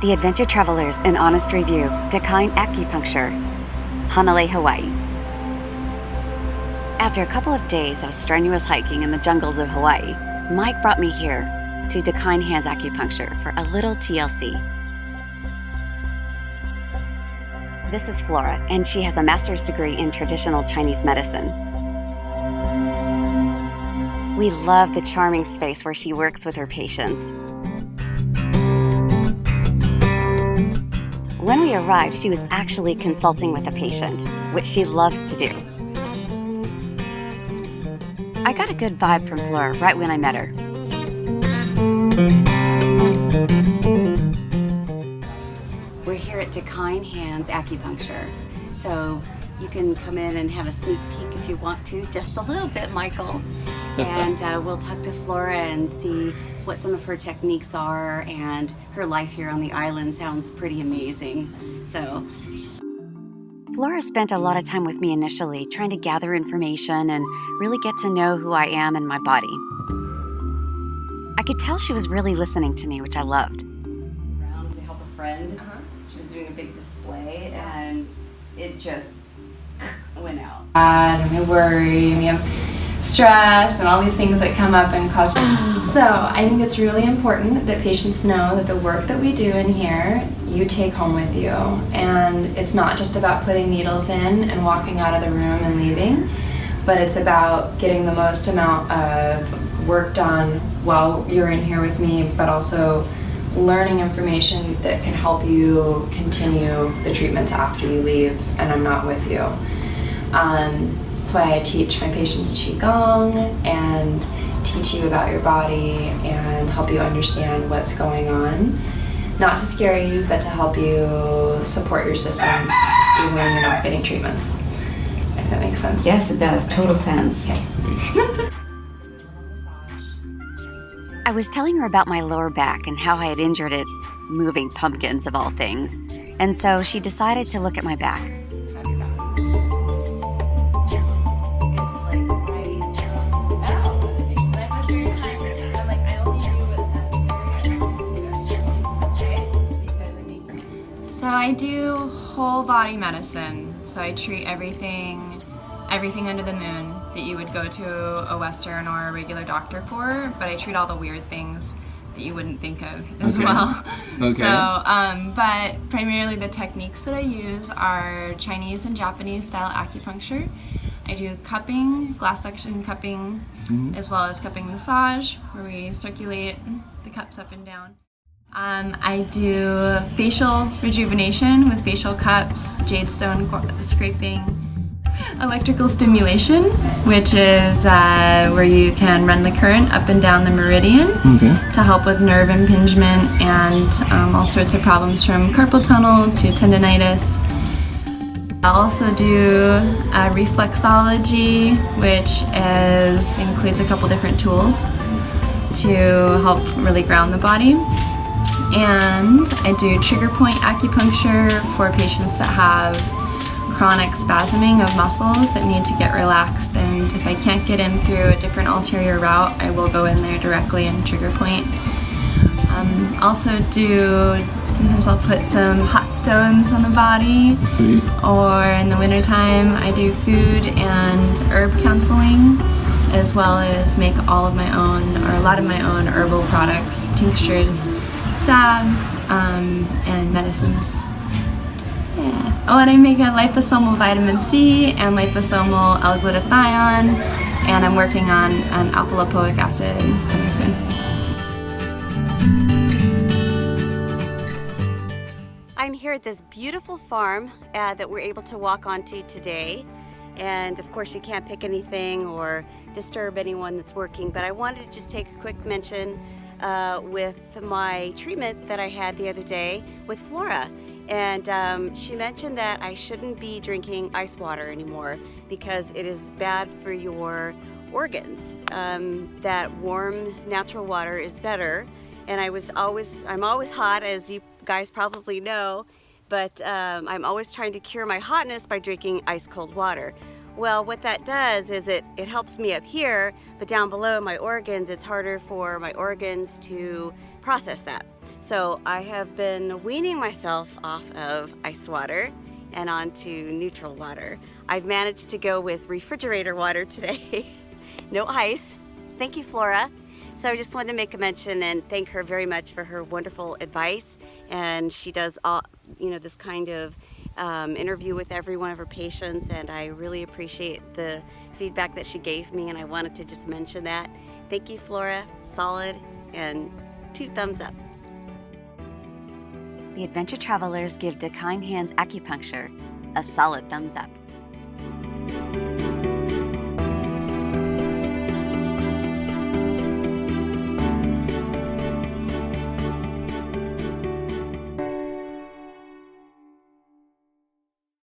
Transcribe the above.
The Adventure Travelers, an honest review. Dakine Acupuncture, Hanalei, Hawaii. After a couple of days of strenuous hiking in the jungles of Hawaii, Mike brought me here to Dakine Hands Acupuncture for a little TLC. This is Flora, and she has a master's degree in traditional Chinese medicine. We love the charming space where she works with her patients. When we arrived, she was actually consulting with a patient, which she loves to do. I got a good vibe from Flora right when I met her. We're here at Dakine Hands Acupuncture, so you can come in and have a sneak peek if you want to, just a little bit, Michael. And we'll talk to Flora and see what some of her techniques are, and her life here on the island sounds pretty amazing. So, Flora spent a lot of time with me initially, trying to gather information and really get to know who I am and my body. I could tell she was really listening to me, which I loved. Around to help a friend. She was doing a big display, and it just went out. And we worry, and we have stress and all these things that come up and cause. So I think it's really important that patients know that the work that we do in here, you take home with you. And it's not just about putting needles in and walking out of the room and leaving, but it's about getting the most amount of work done while you're in here with me, but also learning information that can help you continue the treatments after you leave and I'm not with you. That's why I teach my patients Qigong and teach you about your body and help you understand what's going on. Not to scare you, but to help you support your systems even when you're not getting treatments. If that makes sense. Yes, it does. Total sense. Okay. I was telling her about my lower back and how I had injured it moving pumpkins of all things. And so she decided to look at my back. So I do whole body medicine. So I treat everything under the moon that you would go to a Western or a regular doctor for, but I treat all the weird things that you wouldn't think of as well. Okay. So, but primarily the techniques that I use are Chinese and Japanese style acupuncture. I do cupping, glass section cupping, as well as cupping massage, where we circulate the cups up and down. I do facial rejuvenation with facial cups, jade stone scraping, electrical stimulation, which is where you can run the current up and down the meridian to help with nerve impingement and all sorts of problems from carpal tunnel to tendonitis. I also do Reflexology, which includes a couple different tools to help really ground the body. And I do trigger point acupuncture for patients that have chronic spasming of muscles that need to get relaxed, and if I can't get in through a different ulterior route, I will go in there directly and trigger point. Also sometimes I'll put some hot stones on the body. Sweet. Or in the wintertime I do food and herb counseling, as well as make all of my own, or a lot of my own herbal products, tinctures, salves, and medicines. Yeah. Oh, and I make a liposomal vitamin C and liposomal L-glutathione, and I'm working on an alpha-lipoic acid medicine. I'm here at this beautiful farm that we're able to walk onto today. And of course you can't pick anything or disturb anyone that's working, but I wanted to just take a quick mention with my treatment that I had the other day with Flora. And she mentioned that I shouldn't be drinking ice water anymore because it is bad for your organs. That warm natural water is better. And I'm always hot, as you guys probably know, but I'm always trying to cure my hotness by drinking ice cold water. Well, what that does is it helps me up here, but down below my organs, it's harder for my organs to process that. So I have been weaning myself off of ice water and onto neutral water. I've managed to go with refrigerator water today. No ice. Thank you, Flora. So I just wanted to make a mention and thank her very much for her wonderful advice. And she does all, this kind of interview with every one of her patients, and I really appreciate the feedback that she gave me, and I wanted to just mention that. Thank you, Flora. Solid, and 2 thumbs up. The Adventure Travelers give Dakine Hands Acupuncture a solid thumbs up.